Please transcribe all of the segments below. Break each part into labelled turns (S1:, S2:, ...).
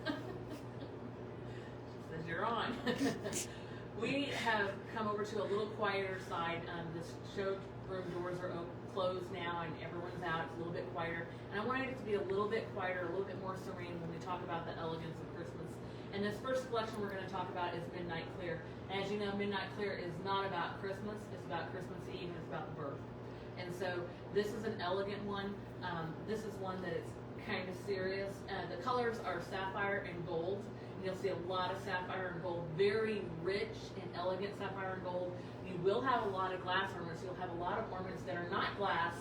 S1: live.
S2: Says you're on. We have come over to a little quieter side. This showroom doors are closed now and everyone's out. It's a little bit quieter. And I wanted it to be a little bit quieter, a little bit more serene when we talk about the elegance of Christmas. And this first collection we're going to talk about is Midnight Clear. And as you know, Midnight Clear is not about Christmas. It's about Christmas Eve and it's about the birth. And so this is an elegant one. This is one that is kind of serious. The colors are sapphire and gold. And you'll see a lot of sapphire and gold, very rich and elegant sapphire and gold. You will have a lot of glass ornaments. You'll have a lot of ornaments that are not glass,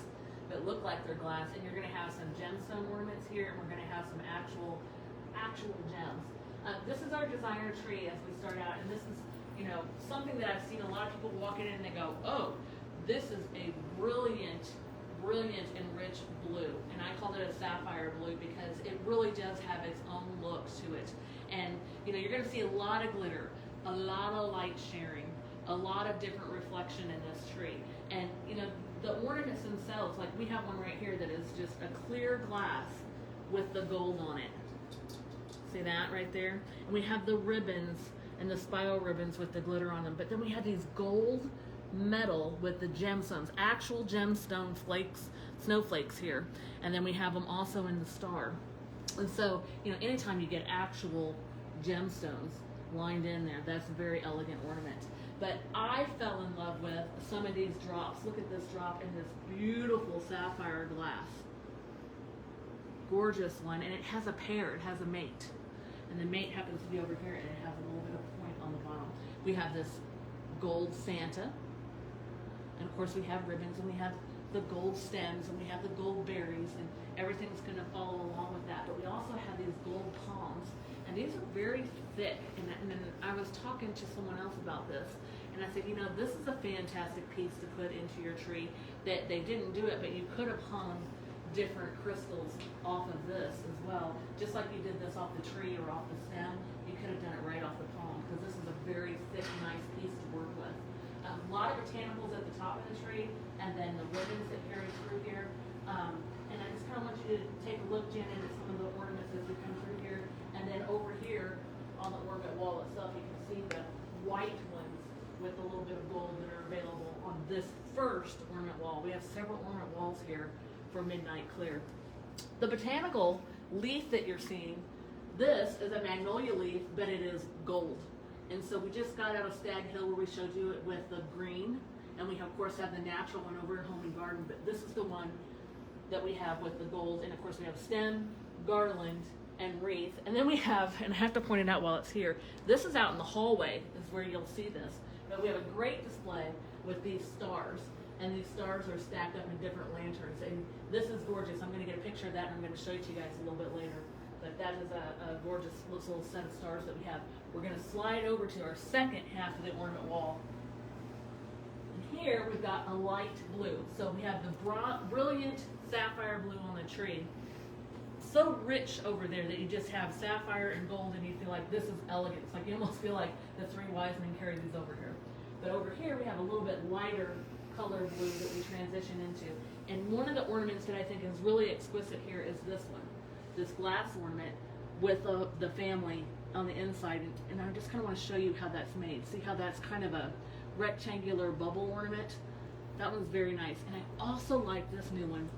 S2: but look like they're glass. And you're going to have some gemstone ornaments here, and we're going to have some actual gems. This is our designer tree as we start out, and this is, something that I've seen a lot of people walking in and they go, oh, this is a brilliant and rich blue. And I called it a sapphire blue because it really does have its own look to it. And you're going to see a lot of glitter, a lot of light sharing, a lot of different reflection in this tree. And the ornaments themselves, like we have one right here that is just a clear glass with the gold on it. See that right there? And we have the ribbons and the spiral ribbons with the glitter on them. But then we have these gold metal with the gemstones, actual gemstone flakes, snowflakes here. And then we have them also in the star. And so, anytime you get actual gemstones lined in there, that's a very elegant ornament. But I fell in love with some of these drops. Look at this drop in this beautiful sapphire glass. Gorgeous one. And it has a pair, it has a mate. And the mate happens to be over here, and it has a little bit of point on the bottom. We have this gold Santa. And of course we have ribbons, and we have the gold stems, and we have the gold berries, and everything's going to follow along with that. But we also have these gold palms, and these are very thick. And then I was talking to someone else about this, and I said, this is a fantastic piece to put into your tree. That they didn't do it, but you could have hung different crystals off of this as well. Just like you did this off the tree or off the stem, you could have done it right off the palm, because this is a very thick, nice piece to work with. A lot of botanicals at the top of the tree, and then the ribbons that carry through here. And I just kind of want you to take a look, Jen, into some of the ornaments as we come through here. And then over here on the ornament wall itself, you can see the white ones with a little bit of gold that are available on this first ornament wall. We have several ornament walls here for Midnight Clear. The botanical leaf that you're seeing, this is a magnolia leaf, but it is gold. And so we just got out of Stag Hill where we showed you it with the green, and we of course have the natural one over at Home and Garden, but this is the one that we have with the gold. And of course we have stem, garland, and wreath. And then we have, and I have to point it out while it's here, this is out in the hallway is where you'll see this, but we have a great display with these stars. And these stars are stacked up in different lanterns. And this is gorgeous. I'm going to get a picture of that, and I'm going to show it to you guys a little bit later. But that is a gorgeous little set of stars that we have. We're going to slide over to our second half of the ornament wall. And here we've got a light blue. So we have the brilliant sapphire blue on the tree. So rich over there that you just have sapphire and gold, and you feel like this is elegant. It's like you almost feel like the three wise men carried these over here. But over here we have a little bit lighter color blue that we transition into. And one of the ornaments that I think is really exquisite here is this one, this glass ornament with the family on the inside. And I just kind of want to show you how that's made. See how that's kind of a rectangular bubble ornament? That one's very nice. And I also like this new one.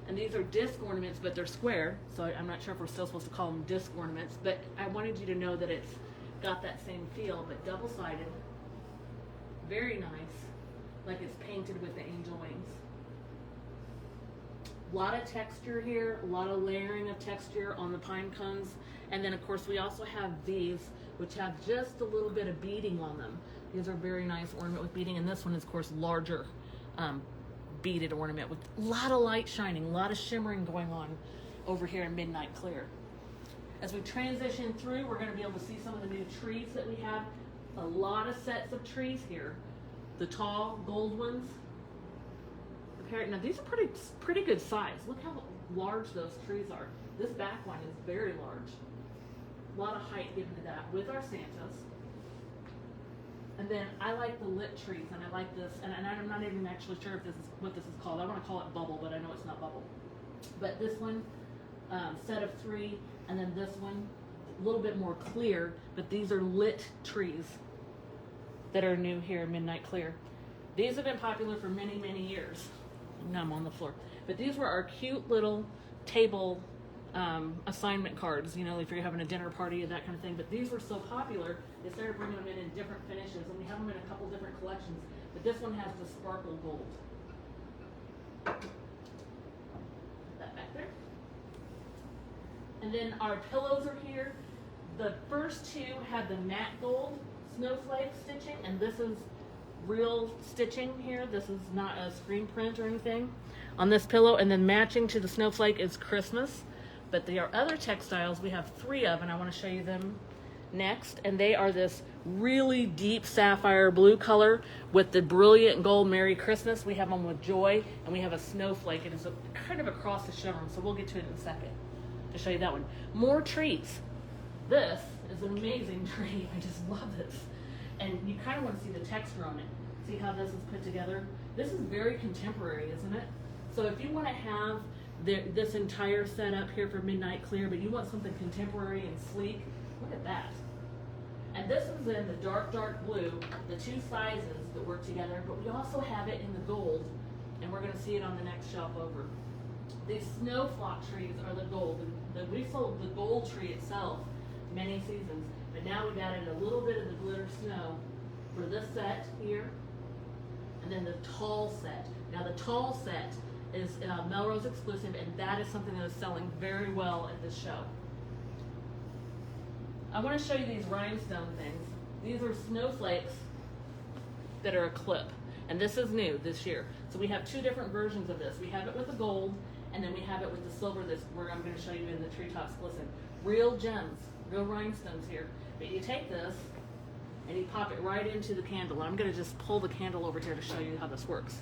S2: And these are disc ornaments, but they're square. So I'm not sure if we're still supposed to call them disc ornaments, but I wanted you to know that it's got that same feel, but double-sided. Very nice. Like it's painted with the angel wings. A lot of texture here, a lot of layering of texture on the pine cones. And then of course we also have these, which have just a little bit of beading on them. These are very nice ornament with beading, and this one is of course larger beaded ornament with a lot of light shining, a lot of shimmering going on over here in Midnight Clear. As we transition through, we're going to be able to see some of the new trees that we have. A lot of sets of trees here. The tall gold ones. Now these are pretty good size. Look how large those trees are. This back one is very large. A lot of height given to that with our Santas. And then I like the lit trees, and I like this, and I'm not even actually sure if this is what this is called. I want to call it bubble, but I know it's not bubble. But this one, set of 3, and then this one, a little bit more clear, but these are lit trees that are new here, Midnight Clear. These have been popular for many, many years. Now I'm on the floor. But these were our cute little table assignment cards, you know, if you're having a dinner party or that kind of thing. But these were so popular, they started bringing them in different finishes, and we have them in a couple different collections. But this one has the sparkle gold. Put that back there. And then our pillows are here. The first 2 had the matte gold snowflake stitching, and this is real stitching here. This is not a screen print or anything on this pillow. And then matching to the snowflake is Christmas. But there are other textiles we have 3 of, and I want to show you them next. And they are this really deep sapphire blue color with the brilliant gold Merry Christmas. We have them with joy, and we have a snowflake. It is kind of across the showroom, so we'll get to it in a second to show you that one. More trees. This is an amazing tree. I just love this. And you kind of want to see the texture on it. See how this is put together? This is very contemporary, isn't it? So if you want to have this entire setup here for Midnight Clear, but you want something contemporary and sleek, look at that. And this is in the dark, dark blue, the 2 sizes that work together, but we also have it in the gold, and we're going to see it on the next shelf over. These snow flock trees are the gold. We sold the gold tree itself many seasons, but now we've added a little bit of the glitter snow for this set here, and then the tall set. Now the tall set is Melrose exclusive, and that is something that is selling very well at this show. I want to show you these rhinestone things. These are snowflakes that are a clip, and this is new this year. So we have 2 different versions of this. We have it with the gold, and then we have it with the silver, where I'm going to show you in the Treetops Glisten. Real gems, real rhinestones here. But you take this, and you pop it right into the candle. I'm going to just pull the candle over here to show you how this works.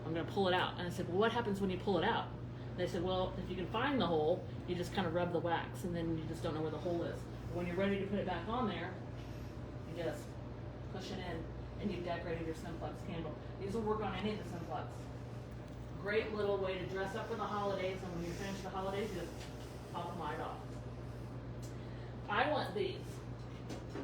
S2: I'm going to pull it out. And I said, well, what happens when you pull it out? They said, well, if you can find the hole, you just kind of rub the wax, and then you just don't know where the hole is. But when you're ready to put it back on there, you just push it in, and you've decorated your Sunflux candle. These will work on any of the Sunflux. Great little way to dress up for the holidays, and when you finish the holidays, you just pop them right off. I want these.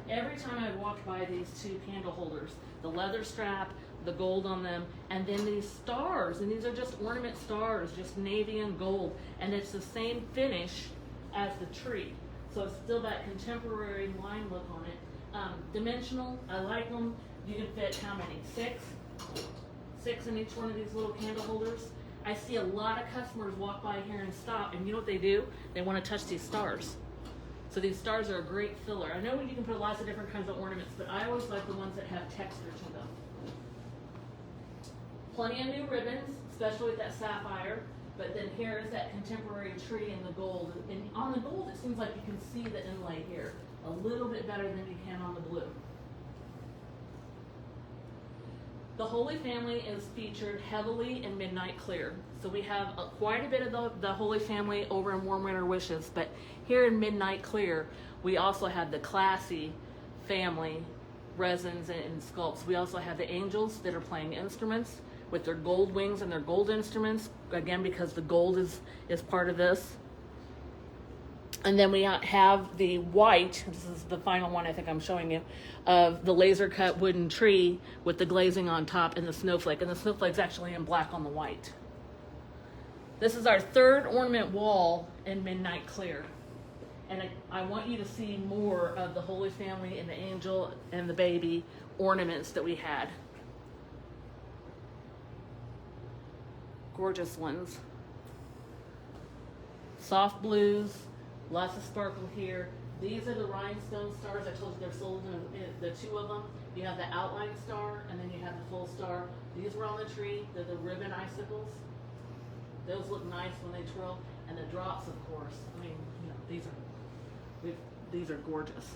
S2: Every time I walked by these 2 candle holders, the leather strap, the gold on them, and then these stars, and these are just ornament stars, just navy and gold, and it's the same finish as the tree. So it's still that contemporary line look on it. Dimensional, I like them. You can fit how many? 6 in each one of these little candle holders. I see a lot of customers walk by here and stop, and you know what they do? They want to touch these stars. So these stars are a great filler. I know you can put lots of different kinds of ornaments, but I always like the ones that have texture to them. Plenty of new ribbons, especially with that sapphire, but then here is that contemporary tree in the gold. And on the gold, it seems like you can see the inlay here a little bit better than you can on the blue. The Holy Family is featured heavily in Midnight Clear. So we have quite a bit of the Holy Family over in Warm Winter Wishes, but here in Midnight Clear, we also have the classy family resins and sculpts. We also have the angels that are playing instruments with their gold wings and their gold instruments, again, because the gold is part of this. And then we have the white, this is the final one I think I'm showing you, of the laser cut wooden tree with the glazing on top and the snowflake. And the snowflake's actually in black on the white. This is our 3rd ornament wall in Midnight Clear. And I want you to see more of the Holy Family and the angel and the baby ornaments that we had. Gorgeous ones. Soft blues. Lots of sparkle here. These are the rhinestone stars. I told you they're sold in the 2 of them. You have the outline star, and then you have the full star. These were on the tree. They're the ribbon icicles. Those look nice when they twirl. And the drops, of course. I mean, you know, these are gorgeous.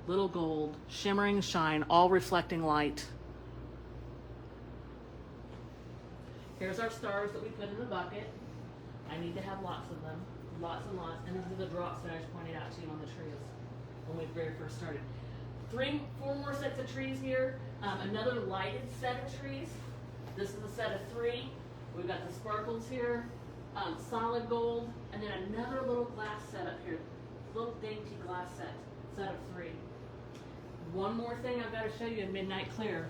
S2: Little gold, shimmering shine, all reflecting light. Here's our stars that we put in the bucket. I need to have lots of them. Lots and lots, and these are the drops that I just pointed out to you on the trees when we very first started. 4 more sets of trees here. Another lighted set of trees. This is a set of 3. We've got the sparkles here. solid gold, and then another little glass set up here, little dainty glass set of 3. One more thing I've got to show you in Midnight Clear,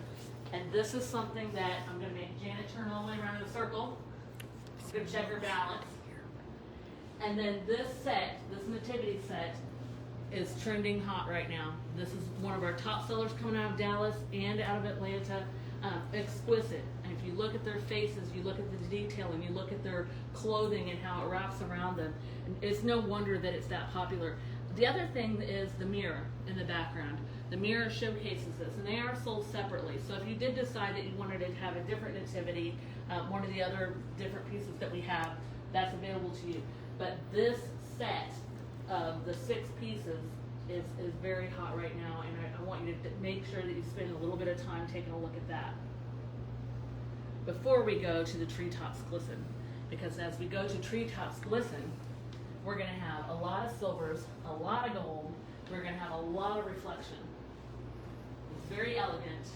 S2: and this is something that I'm going to make Janet turn all the way around in a circle. I'm going to check her balance. And then this set, this nativity set, is trending hot right now. This is one of our top sellers coming out of Dallas and out of Atlanta. Exquisite. And if you look at their faces, you look at the detailing, you look at their clothing and how it wraps around them, it's no wonder that it's that popular. The other thing is the mirror in the background. The mirror showcases this, and they are sold separately. So if you did decide that you wanted to have a different nativity, one of the other different pieces that we have, that's available to you. But this set of the 6 pieces is very hot right now, and I want you to make sure that you spend a little bit of time taking a look at that before we go to the Treetops Glisten, because as we go to Treetops Glisten, we're going to have a lot of silvers, a lot of gold, we're going to have a lot of reflection. It's very elegant,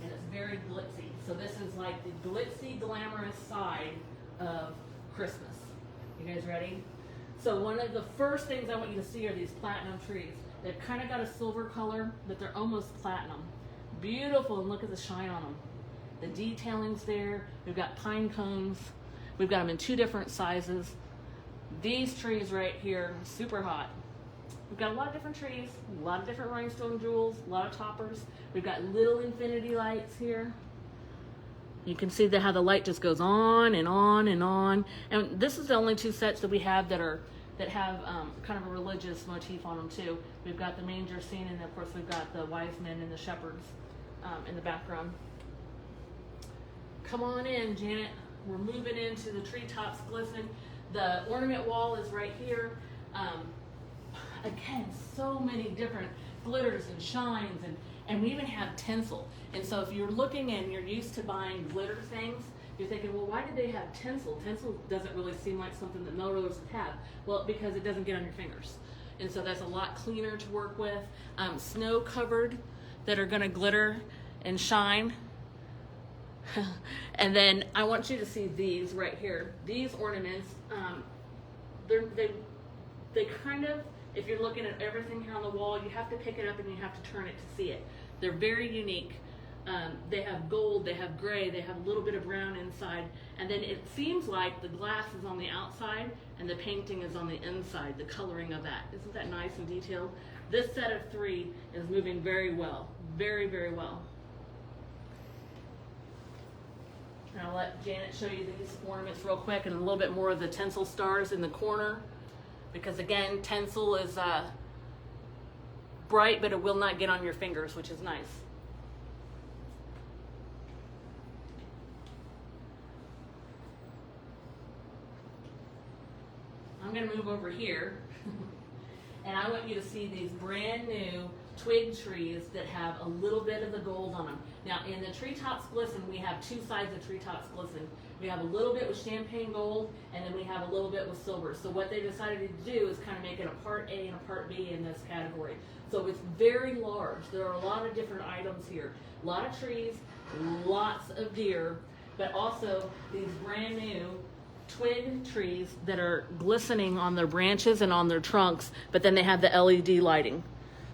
S2: and it's very glitzy. So this is like the glitzy, glamorous side of Christmas. You guys ready? So one of the first things I want you to see are these platinum trees. They've kind of got a silver color, but they're almost platinum. Beautiful, and look at the shine on them. The detailing's there. We've got pine cones. We've got them in 2 different sizes. These trees right here, super hot. We've got a lot of different trees, a lot of different rhinestone jewels, a lot of toppers. We've got little infinity lights here. You can see how the light just goes on and on and on. And this is the only 2 sets that we have that have kind of a religious motif on them too. We've got the manger scene, and of course we've got the wise men and the shepherds in the background. Come on in, Janet. We're moving into the Treetops Glisten. The ornament wall is right here. Again, so many different glitters and shines, and we even have tinsel. And so if you're looking and you're used to buying glitter things, you're thinking, well, why did they have tinsel? Tinsel doesn't really seem like something that Melrose would have. Well, because it doesn't get on your fingers. And so that's a lot cleaner to work with. Snow covered that are gonna glitter and shine. And then I want you to see these right here. These ornaments, they kind of, if you're looking at everything here on the wall, you have to pick it up and you have to turn it to see it. They're very unique. They have gold, they have gray, they have a little bit of brown inside, and then it seems like the glass is on the outside and the painting is on the inside, the coloring of that. Isn't that nice and detailed? This set of 3 is moving very well, very, very well. And I'll let Janet show you these ornaments real quick, and a little bit more of the tinsel stars in the corner, because again, tinsel is bright, but it will not get on your fingers, which is nice. I'm going to move over here, and I want you to see these brand new twig trees that have a little bit of the gold on them. Now, in the Treetops Glisten, we have 2 sides of Treetops Glisten. We have a little bit with champagne gold, and then we have a little bit with silver. So what they decided to do is kind of make it a part A and a part B in this category. So it's very large. There are a lot of different items here. A lot of trees, lots of deer, but also these brand new twig trees that are glistening on their branches and on their trunks, but then they have the LED lighting.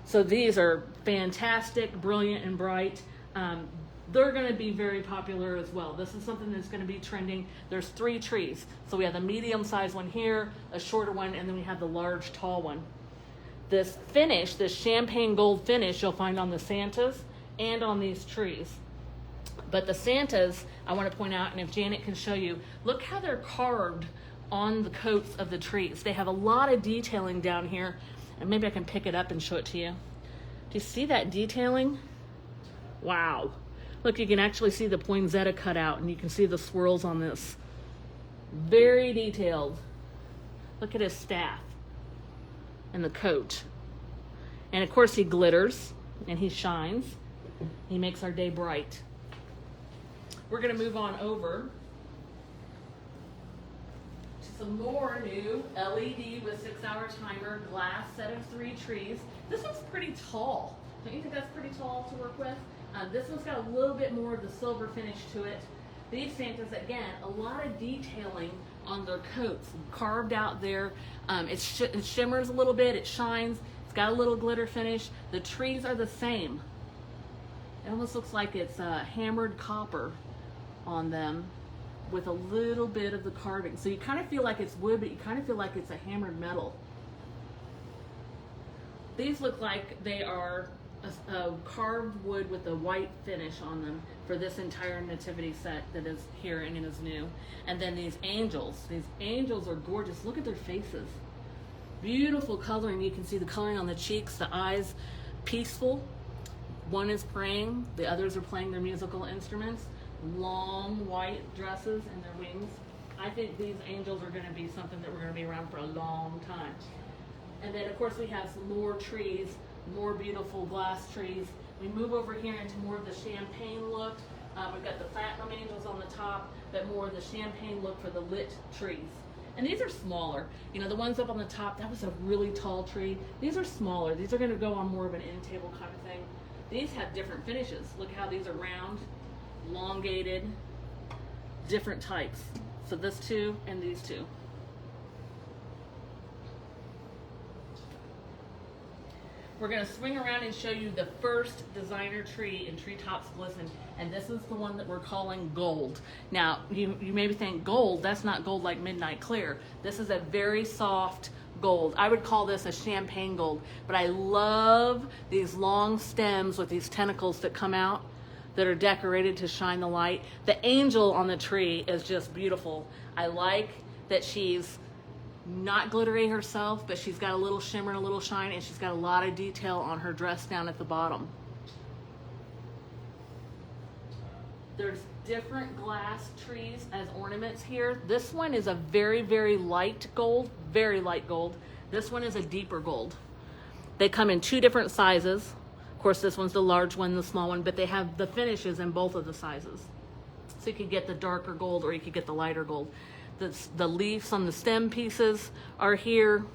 S2: So these are fantastic, brilliant, and bright. They're going to be very popular as well. This is something that's going to be trending. There's 3 trees. So we have the medium-sized one here, a shorter one, and then we have the large, tall one. This finish, this champagne gold finish, you'll find on the Santas and on these trees. But the Santas, I want to point out, and if Janet can show you, look how they're carved on the coats of the trees. They have a lot of detailing down here, and maybe I can pick it up and show it to you. Do you see that detailing? Wow. Look, you can actually see the poinsettia cut out, and you can see the swirls on this. Very detailed. Look at his staff and the coat. And of course he glitters and he shines. He makes our day bright. We're going to move on over to some more new LED with 6-hour timer glass set of 3 trees. This one's pretty tall. Don't you think that's pretty tall to work with? This one's got a little bit more of the silver finish to it, These Santas, again, a lot of detailing on their coats, carved out there. It shimmers a little bit, it shines, it's got a little glitter finish. The trees are the same. It almost looks like it's hammered copper on them with a little bit of the carving. So you kind of feel like it's wood, but you kind of feel like it's a hammered metal. These look like they are a carved wood with a white finish on them for this entire nativity set that is here and it is new. And then these angels are gorgeous. Look at their faces. Beautiful coloring. You can see the coloring on the cheeks, the eyes, peaceful. One is praying, the others are playing their musical instruments. Long white dresses and their wings. I think these angels are going to be something that we're going to be around for a long time. And then of course we have some more trees, more beautiful glass trees. We move over here into more of the champagne look. We've got the platinum angels on the top, but more of the champagne look for the lit trees. And these are smaller. You know, the ones up on the top, that was a really tall tree. These are smaller. These are going to go on more of an end table kind of thing. These have different finishes. Look how these are round, elongated, different types. So this two and these two. We're going to swing around and show you the first designer tree in Treetops Glisten, and this is the one that we're calling gold. Now, you maybe think gold, that's not gold like midnight clear. This is a very soft gold. I would call this a champagne gold, but I love these long stems with these tentacles that come out that are decorated to shine the light. The angel on the tree is just beautiful. I like that she's not glittery herself, but she's got a little shimmer and a little shine, and she's got a lot of detail on her dress down at the bottom. There's different glass trees as ornaments here. This one is a very, very light gold, very light gold. This one is a deeper gold. They come in two different sizes. Of course, this one's the large one, the small one, but they have the finishes in both of the sizes. So you could get the darker gold or you could get the lighter gold. The leaves on the stem pieces are here.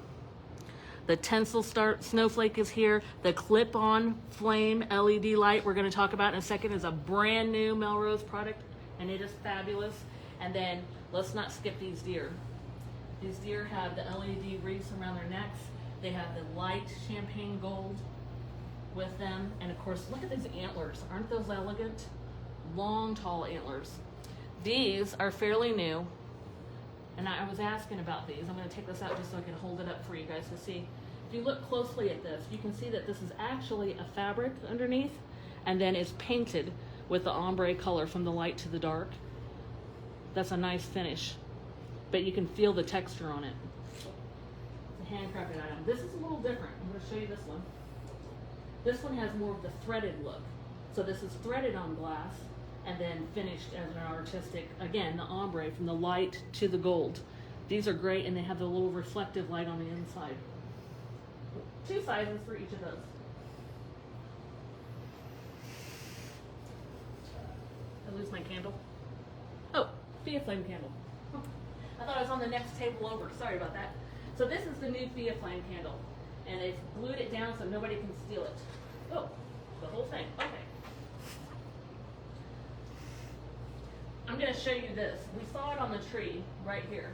S2: The tinsel snowflake is here. The clip-on flame LED light we're going to talk about in a second is a brand new Melrose product, and it is fabulous. And then let's not skip these deer. These deer have the LED wreaths around their necks. They have the light champagne gold with them. And of course, look at these antlers. Aren't those elegant? Long, tall antlers. These are fairly new. And I was asking about these. I'm going to take this out just so I can hold it up for you guys to see. If you look closely at this, you can see that this is actually a fabric underneath, and then it's painted with the ombre color from the light to the dark. That's a nice finish, but you can feel the texture on it. It's a handcrafted item. This is a little different. I'm going to show you this one. This one has more of the threaded look. So this is threaded on glass, and then finished as an artistic, again, the ombre from the light to the gold. These are great, and they have the little reflective light on the inside. Two sizes for each of those. I lose my candle. Oh, Fia Flame candle. I thought I was on the next table over. Sorry about that. So this is the new Fia Flame candle, and they've glued it down so nobody can steal it. Oh, the whole thing. Okay. I'm going to show you this. We saw it on the tree right here.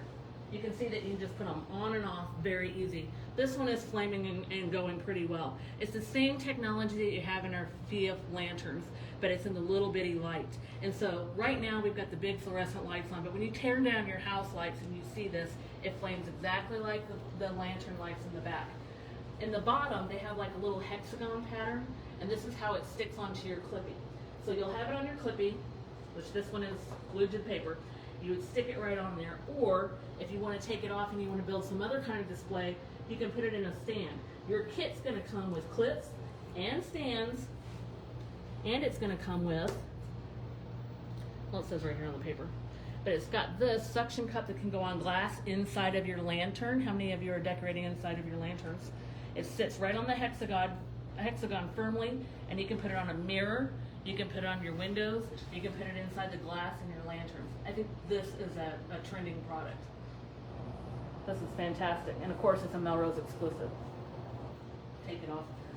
S2: You can see that you can just put them on and off very easy. This one is flaming and going pretty well. It's the same technology that you have in our Fia lanterns, but it's in the little bitty light. And so right now we've got the big fluorescent lights on, but when you tear down your house lights and you see this, it flames exactly like the lantern lights in the back. In the bottom, they have like a little hexagon pattern, and this is how it sticks onto your clippy. So you'll have it on your clippy, which this one is glued to the paper. You would stick it right on there, or if you want to take it off and you want to build some other kind of display, you can put it in a stand. Your kit's going to come with clips and stands, and it's going to come with, well, it says right here on the paper, but it's got this suction cup that can go on glass inside of your lantern. How many of you are decorating inside of your lanterns? It sits right on the hexagon firmly, and you can put it on a mirror. You can put it on your windows. You can put it inside the glass in your lanterns. I think this is a trending product. This is fantastic. And of course, it's a Melrose exclusive. Take it off of here.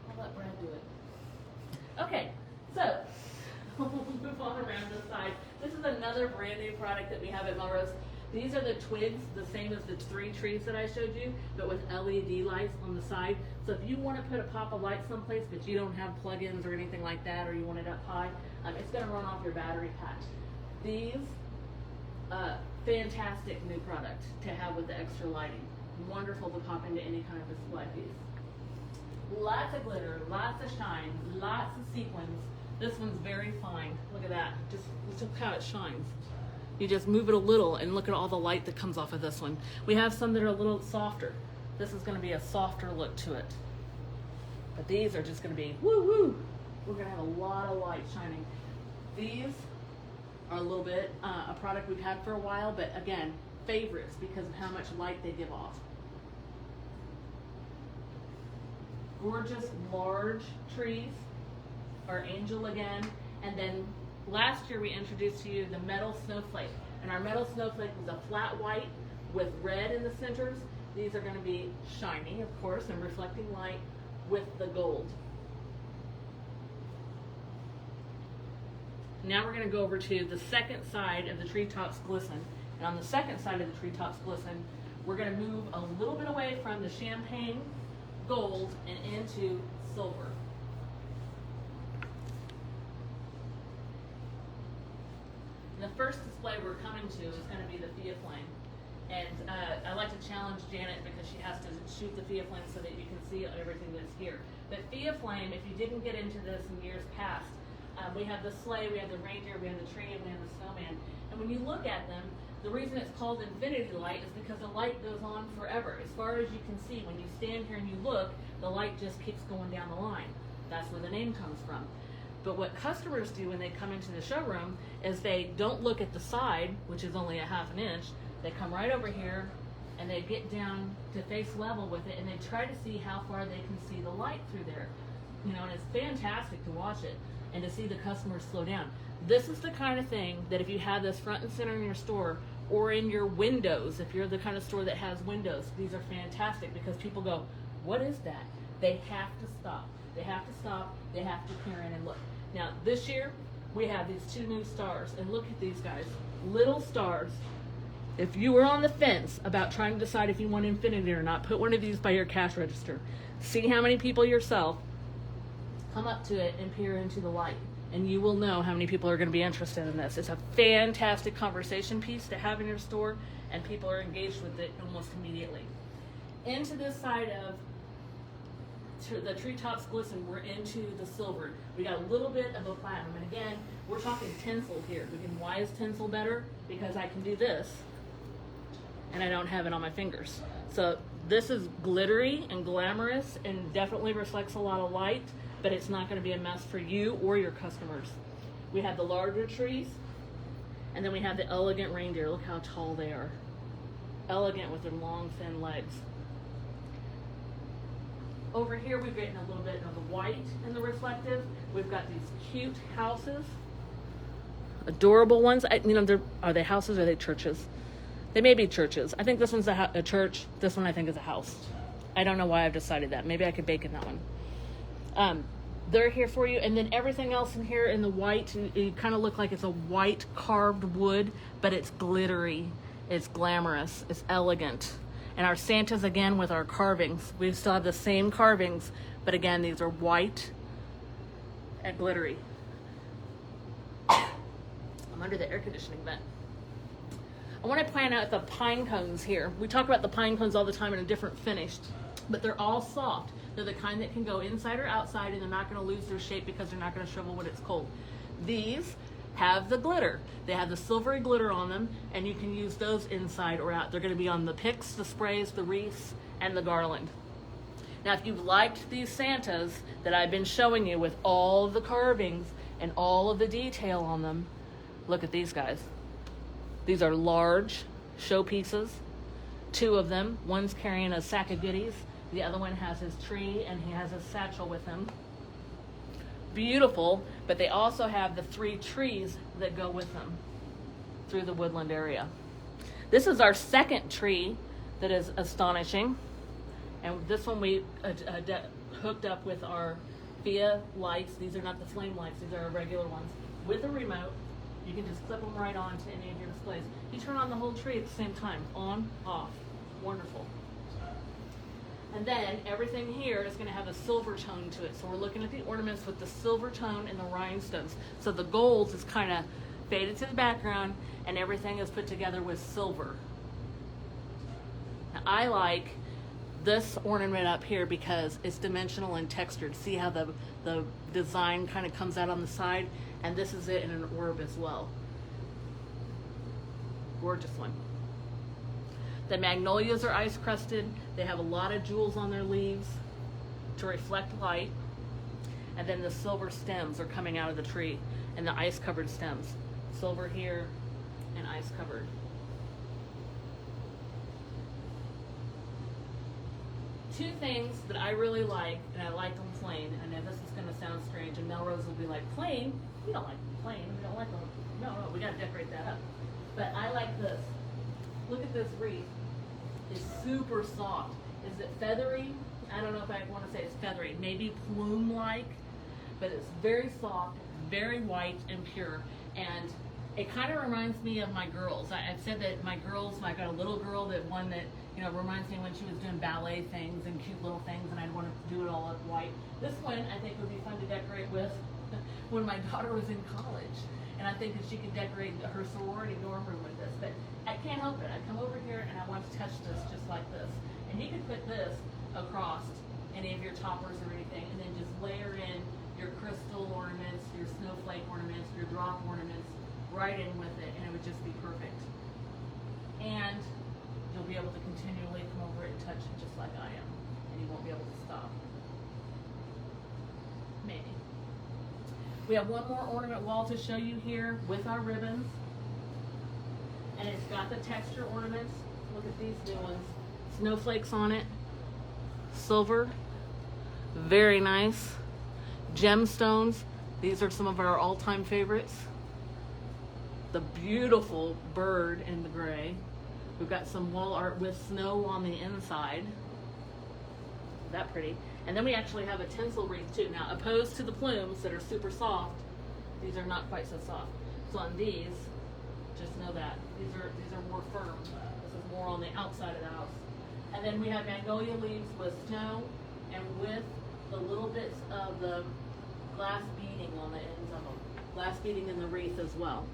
S2: I'll let Brad do it. Okay, so we'll move on around this side. This is another brand new product that we have at Melrose. These are the twigs, the same as the 3 trees that I showed you, but with LED lights on the side. So if you want to put a pop of light someplace, but you don't have plug-ins or anything like that, or you want it up high, it's going to run off your battery pack. These, fantastic new product to have with the extra lighting. Wonderful to pop into any kind of display piece. Lots of glitter, lots of shine, lots of sequins. This one's very fine. Look at that. Just look how it shines. You just move it a little and look at all the light that comes off of this one. We have some that are a little softer. This is going to be a softer look to it. But these are just going to be woo woo. We're going to have a lot of light shining. These are a little bit a product we've had for a while, but again, favorites because of how much light they give off. Gorgeous large trees. Our angel again, and then last year we introduced to you the metal snowflake, and our metal snowflake was a flat white with red in the centers. These are going to be shiny, of course, and reflecting light with the gold. Now we're going to go over to the second side of the Treetops Glisten, and on the second side of the Treetops Glisten, we're going to move a little bit away from the champagne gold and into silver. The first display we're coming to is going to be the Fia Flame. And I like to challenge Janet because she has to shoot the Fia Flame so that you can see everything that's here. But Fia Flame, if you didn't get into this in years past, we have the sleigh, we have the reindeer, we have the tree, and we have the snowman. And when you look at them, the reason it's called infinity light is because the light goes on forever. As far as you can see, when you stand here and you look, the light just keeps going down the line. That's where the name comes from. But what customers do when they come into the showroom is they don't look at the side, which is only a ½ an inch. They come right over here and they get down to face level with it and they try to see how far they can see the light through there. You know, and it's fantastic to watch it and to see the customers slow down. This is the kind of thing that if you have this front and center in your store or in your windows, if you're the kind of store that has windows, these are fantastic because people go, what is that? They have to stop. They have to stop. They have to peer in and look. Now, this year, we have these 2 new stars, and look at these guys, little stars. If you were on the fence about trying to decide if you want infinity or not, put one of these by your cash register. See how many people yourself come up to it and peer into the light, and you will know how many people are going to be interested in this. It's a fantastic conversation piece to have in your store, and people are engaged with it almost immediately. Into this side of the Treetops Glisten, we're into the silver. We got a little bit of a platinum, and again, we're talking tinsel here. Why is tinsel better? Because I can do this, and I don't have it on my fingers. So this is glittery and glamorous, and definitely reflects a lot of light, but it's not going to be a mess for you or your customers. We have the larger trees, and then we have the elegant reindeer. Look how tall they are. Elegant with their long, thin legs. Over here, we've gotten a little bit of the white and the reflective. We've got these cute houses, adorable ones. Are they houses or are they churches? They may be churches. I think this one's a church. This one I think is a house. I don't know why I've decided that. Maybe I could bake in that one. They're here for you. And then everything else in here in the white, it kind of look like it's a white carved wood, but it's glittery. It's glamorous. It's elegant. And our Santas, again, with our carvings. We still have the same carvings, but again, these are white and glittery. I'm under the air conditioning vent. I want to point out the pine cones here. We talk about the pine cones all the time in a different finish, but they're all soft. They're the kind that can go inside or outside, and they're not going to lose their shape because they're not going to shrivel when it's cold. These have the glitter. They have the silvery glitter on them, and you can use those inside or out. They're going to be on the picks, the sprays, the wreaths, and the garland. Now, if you've liked these Santas that I've been showing you with all of the carvings and all of the detail on them, look at these guys. These are large showpieces, 2 of them. One's carrying a sack of goodies. The other one has his tree, and he has his satchel with him. Beautiful, but they also have the 3 trees that go with them through the woodland area. This is our second tree that is astonishing, and this one we hooked up with our Fia lights. These are not the flame lights, these are our regular ones. with a remote. You can just clip them right on to any of your displays. You turn on the whole tree at the same time, on, off, wonderful. And then everything here is going to have a silver tone to it. So we're looking at the ornaments with the silver tone and the rhinestones. So the gold is kind of faded to the background and everything is put together with silver. Now I like this ornament up here because it's dimensional and textured. See how the design kind of comes out on the side? And this is it in an orb as well. Gorgeous one. The magnolias are ice crusted. They have a lot of jewels on their leaves to reflect light. And then the silver stems are coming out of the tree and the ice covered stems. Silver here and ice covered. Two things that I really like, and I like them plain. I know this is going to sound strange, and Melrose will be like, plain? We don't like them plain. We don't like them. No, we got to decorate that up. But I like this. Look at this wreath. It's super soft. Is it feathery? I don't know if I want to say it's feathery. Maybe plume-like, but it's very soft, very white and pure. And it kind of reminds me of my girls. I've said that my girls, I got a little girl that one that, you know, reminds me when she was doing ballet things and cute little things, and I'd want to do it all up white. This one I think would be fun to decorate with when my daughter was in college. And I think that she could decorate her sorority dorm room with this. But I can't help it. I come over here and I want to touch this just like this. And you could put this across any of your toppers or anything, and then just layer in your crystal ornaments, your snowflake ornaments, your drop ornaments right in with it, and it would just be perfect. And you'll be able to continually come over it and touch it just like I am, and you won't be able to stop. Maybe. We have one more ornament wall to show you here with our ribbons, and it's got the texture ornaments. Look at these new ones. Snowflakes on it, silver, very nice. Gemstones, these are some of our all-time favorites. The beautiful bird in the gray. We've got some wall art with snow on the inside. Isn't that pretty? And then we actually have a tinsel wreath too. Now, opposed to the plumes that are super soft, these are not quite so soft. So on these, just know that these are more firm. This is more on the outside of the house. And then we have magnolia leaves with snow and with the little bits of the glass beading on the ends of them. Glass beading in the wreath as well.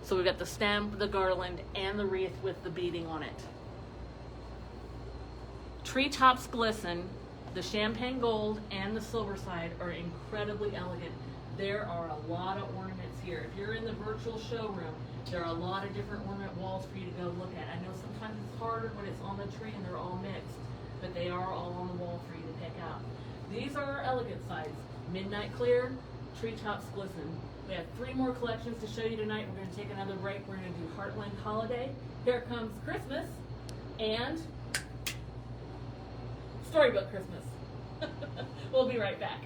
S2: So we've got the stem, the garland, and the wreath with the beading on it. Treetops Glisten, the champagne gold and the silver side are incredibly elegant. There are a lot of ornaments here. If you're in the virtual showroom, there are a lot of different ornament walls for you to go look at. I know sometimes it's harder when it's on the tree and they're all mixed, but they are all on the wall for you to pick out. These are our elegant sides. Midnight Clear, Treetops Glisten. We have 3 more collections to show you tonight. We're going to take another break. We're going to do Heartland Holiday. Here comes Christmas and Storybook Christmas. We'll be right back.